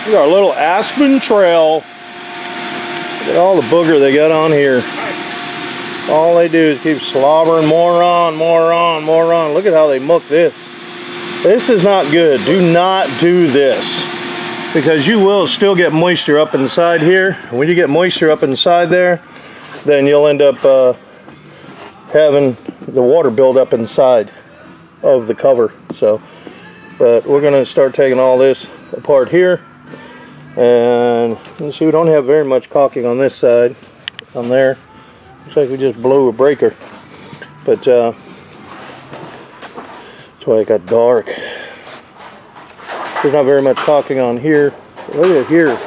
Look at our little Aspen trail. Look at all the booger they got on here. All they do is keep slobbering more on, more on, more on. Look at how they muck this. This is not good. Do not do this, because you will still get moisture up inside here. When you get moisture up inside there, then you'll end up having the water build up inside of the cover. So, but we're going to start taking all this apart here. And you see, we don't have very much caulking on this side. On there, looks like we just blew a breaker. But that's why it got dark. There's not very much caulking on here. Look at here.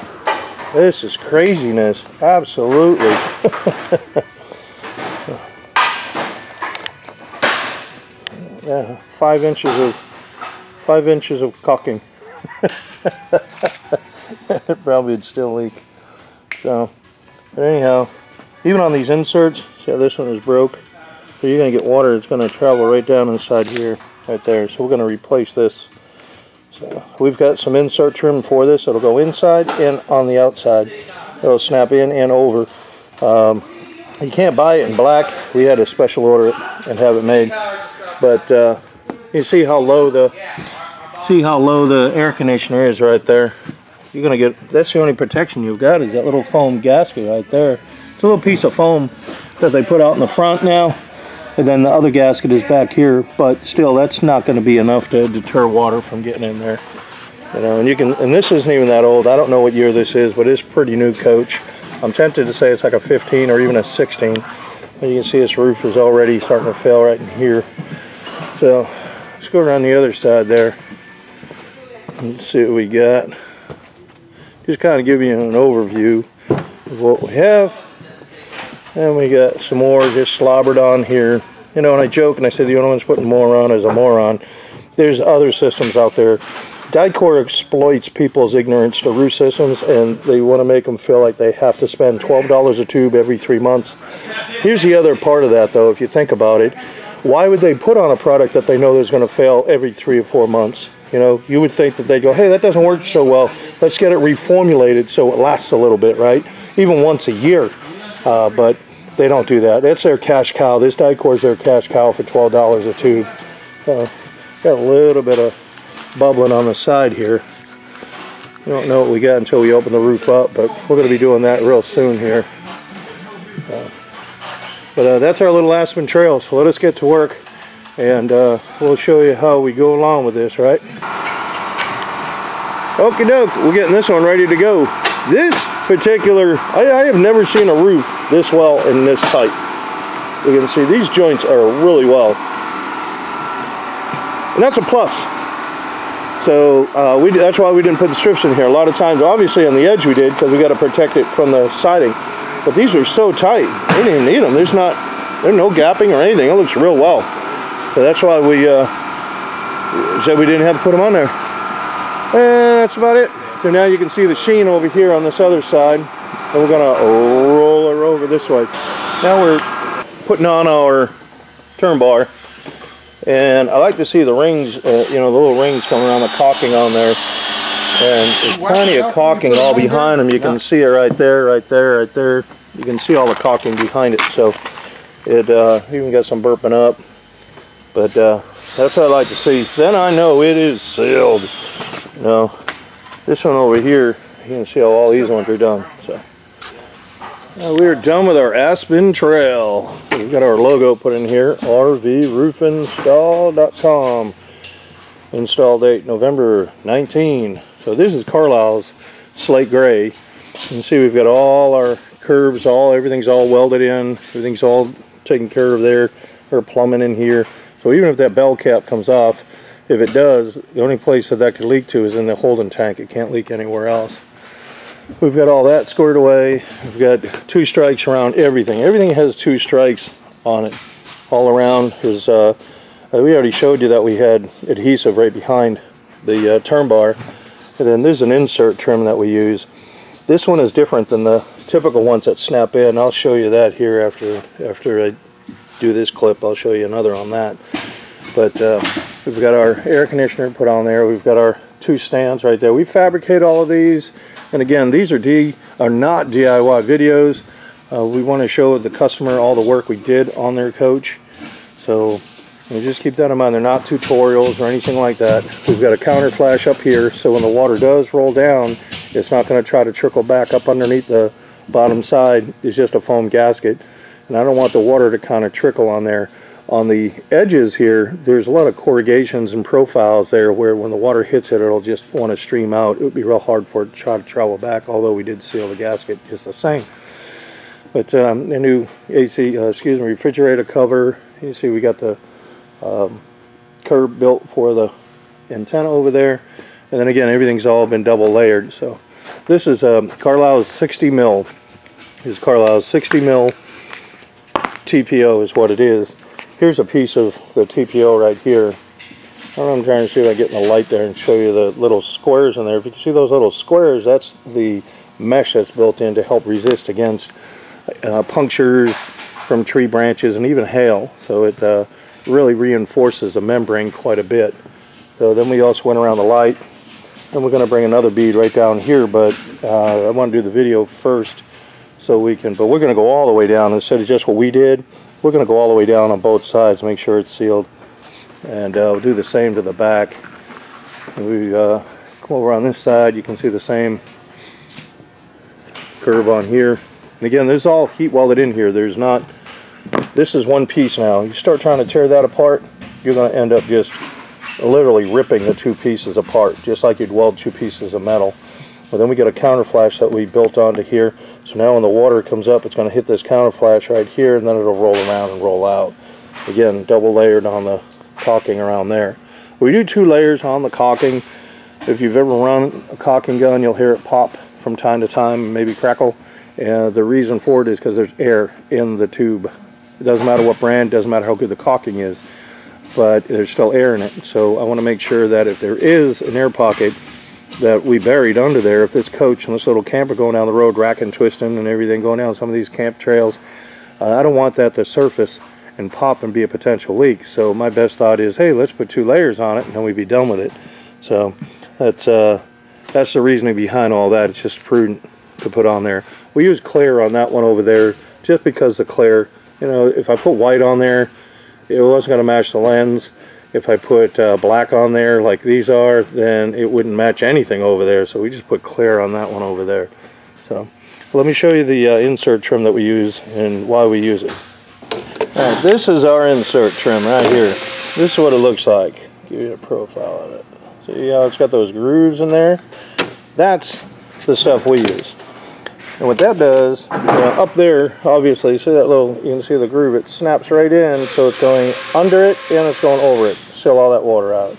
This is craziness. Absolutely. Yeah, 5 inches of caulking. It probably would still leak. So, but anyhow, even on these inserts, see how this one is broke? So you're going to get water. It's going to travel right down inside here, right there. So we're going to replace this. So we've got some insert trim for this. It'll go inside and on the outside. It'll snap in and over. You can't buy it in black. We had to special order it and have it made. But you see how low the air conditioner is right there. You're gonna get, that's the only protection you've got, is that little foam gasket right there. It's a little piece of foam that they put out in the front now, and then the other gasket is back here. But still, that's not going to be enough to deter water from getting in there. You know, and you can, and this isn't even that old. I don't know what year this is, but it's pretty new coach. I'm tempted to say it's like a 15 or even a 16. But you can see this roof is already starting to fail right in here. So let's go around the other side there and see what we got. Just kind of give you an overview of what we have. And we got some more just slobbered on here. You know, and I joke and I say the only one's putting more on is a moron. There's other systems out there. Dicor exploits people's ignorance to roof systems, and they want to make them feel like they have to spend $12 a tube every 3 months. Here's the other part of that, though, if you think about it. Why would they put on a product that they know is going to fail every 3 or 4 months? You know, you would think that they go, hey, that doesn't work so well. Let's get it reformulated so it lasts a little bit, right? Even once a year. But they don't do that. That's their cash cow. This Dicor is their cash cow for $12 a tube. Got a little bit of bubbling on the side here. We don't know what we got until we open the roof up, but we're going to be doing that real soon here. But that's our little Aspen trail, so let us get to work. And we'll show you how we go along with this, right? Okie doke, we're getting this one ready to go. This particular, I have never seen a roof this well and this tight. You can see these joints are really well. And that's a plus. So that's why we didn't put the strips in here. A lot of times, obviously on the edge we did, because we got to protect it from the siding. But these are so tight, we didn't even need them. There's no gapping or anything. It looks real well. So that's why we said we didn't have to put them on there. And that's about it. So now you can see the sheen over here on this other side. And we're going to roll her over this way. Now we're putting on our turn bar. And I like to see the rings, you know, the little rings coming around the caulking on there. And there's plenty of caulking all behind them. You can see it right there, right there, right there. You can see all the caulking behind it. So it even got some burping up. But that's what I like to see. Then I know it is sealed. You know, this one over here, you can see how all these ones are done. So we're done with our Aspen trail. We've got our logo put in here, rvroofinstall.com. Install date November 19. So this is Carlisle's slate gray. You can see we've got all our curves, everything's all welded in, everything's all taken care of there. Our plumbing in here. So even if that bell cap comes off, if it does, the only place that could leak to is in the holding tank. It can't leak anywhere else. We've got all that squared away. We've got 2 strikes around everything. Everything has 2 strikes on it all around. There's, we already showed you that we had adhesive right behind the turn bar. And then there's an insert trim that we use. This one is different than the typical ones that snap in. I'll show you that here after I do this clip. I'll show you another on that. But We've got our air conditioner put on there. We've got our 2 stands right there. We fabricate all of these, and again, these are not DIY videos. We want to show the customer all the work we did on their coach. So just keep that in mind. They're not tutorials or anything like that. We've got a counter flash up here, so when the water does roll down, it's not going to try to trickle back up underneath the bottom side. It's just a foam gasket, and I don't want the water to kind of trickle on there. On the edges here, there's a lot of corrugations and profiles there where when the water hits it, it'll just want to stream out. It would be real hard for it to try to travel back, although we did seal the gasket just the same. But the new refrigerator cover, you see we got the curb built for the antenna over there, and then again everything's all been double layered. So this is Carlisle's 60 mil. This is Carlisle's 60 mil TPO is what it is. Here's a piece of the TPO right here. I don't know, I'm trying to see if I get in the light there and show you the little squares in there. If you can see those little squares, that's the mesh that's built in to help resist against punctures from tree branches and even hail. So it really reinforces the membrane quite a bit. So then we also went around the light, and we're going to bring another bead right down here, but I want to do the video first so we can, but we're going to go all the way down instead of just what we did. We're going to go all the way down on both sides, make sure it's sealed, and we'll do the same to the back. We come over on this side, you can see the same curve on here. And again, there's all heat welded in here. There's not, this is one piece now. You start trying to tear that apart, you're going to end up just literally ripping the 2 pieces apart, just like you'd weld 2 pieces of metal. But then we get a counter flash that we built onto here. So now when the water comes up, it's going to hit this counter flash right here, and then it'll roll around and roll out. Again, double layered on the caulking around there. We do 2 layers on the caulking. If you've ever run a caulking gun, you'll hear it pop from time to time, maybe crackle. And the reason for it is because there's air in the tube. It doesn't matter what brand, doesn't matter how good the caulking is, but there's still air in it. So I want to make sure that if there is an air pocket that we buried under there, if this coach and this little camper going down the road, racking, twisting, and everything going down some of these camp trails, I don't want that to surface and pop and be a potential leak. So my best thought is, hey, let's put 2 layers on it, and then we'd be done with it. So that's the reasoning behind all that. It's just prudent to put on there. We use clear on that one over there, just because the clear, you know, if I put white on there, it wasn't going to match the lens. If I put black on there like these are, then it wouldn't match anything over there. So we just put clear on that one over there. So let me show you the insert trim that we use and why we use it. Alright, this is our insert trim right here. This is what it looks like. Give you a profile of it. See how it's got those grooves in there? That's the stuff we use. And what that does, up there, obviously, see that little, you can see the groove, it snaps right in, so it's going under it and it's going over it, seal all that water out.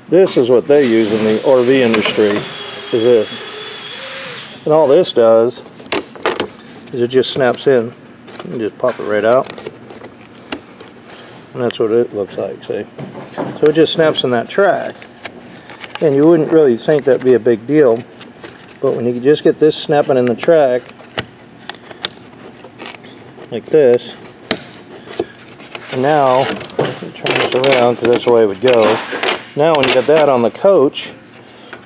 This is what they use in the RV industry, is this. And all this does is it just snaps in. You just pop it right out. And that's what it looks like, see. So it just snaps in that track. And you wouldn't really think that'd be a big deal. But when you just get this snapping in the track, like this, and now, turn this around because that's the way it would go. Now when you get that on the coach,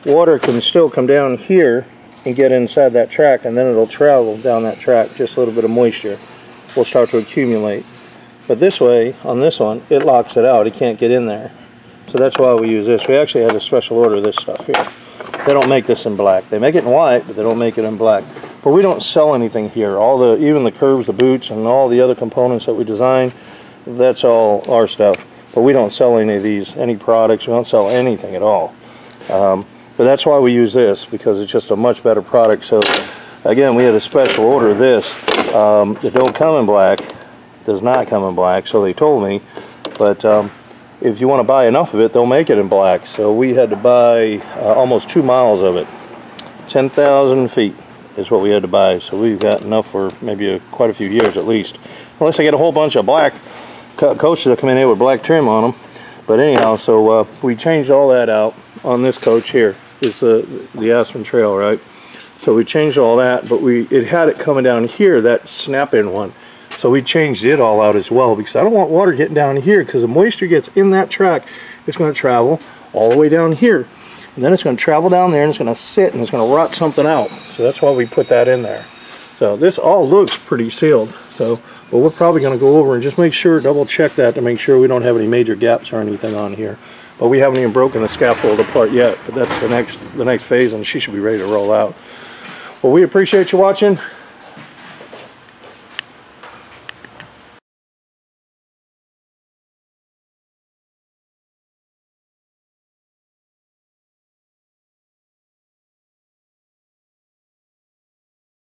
water can still come down here and get inside that track, and then it'll travel down that track, just a little bit of moisture will start to accumulate. But this way, on this one, it locks it out. It can't get in there. So that's why we use this. We actually have a special order of this stuff here. They don't make this in black. They make it in white, but they don't make it in black. But we don't sell anything here. Even the curves, the boots, and all the other components that we design, that's all our stuff. But we don't sell any of these, any products. We don't sell anything at all. But that's why we use this, because it's just a much better product. So again, we had a special order of this. It don't come in black. Does not come in black, so they told me. But if you want to buy enough of it, they'll make it in black. So we had to buy almost 2 miles of it. 10,000 feet is what we had to buy. So we've got enough for maybe quite a few years at least. Unless I get a whole bunch of black coaches that come in here with black trim on them. But anyhow, so we changed all that out on this coach here. It's the Aspen Trail, right? So we changed all that, but it had it coming down here, that snap-in one. So we changed it all out as well, because I don't want water getting down here, because the moisture gets in that track, it's going to travel all the way down here. And then it's going to travel down there and it's going to sit and it's going to rot something out. So that's why we put that in there. So this all looks pretty sealed. So, but we're probably going to go over and just make sure, double check that to make sure we don't have any major gaps or anything on here. But we haven't even broken the scaffold apart yet. But that's the next phase, and she should be ready to roll out. Well, we appreciate you watching.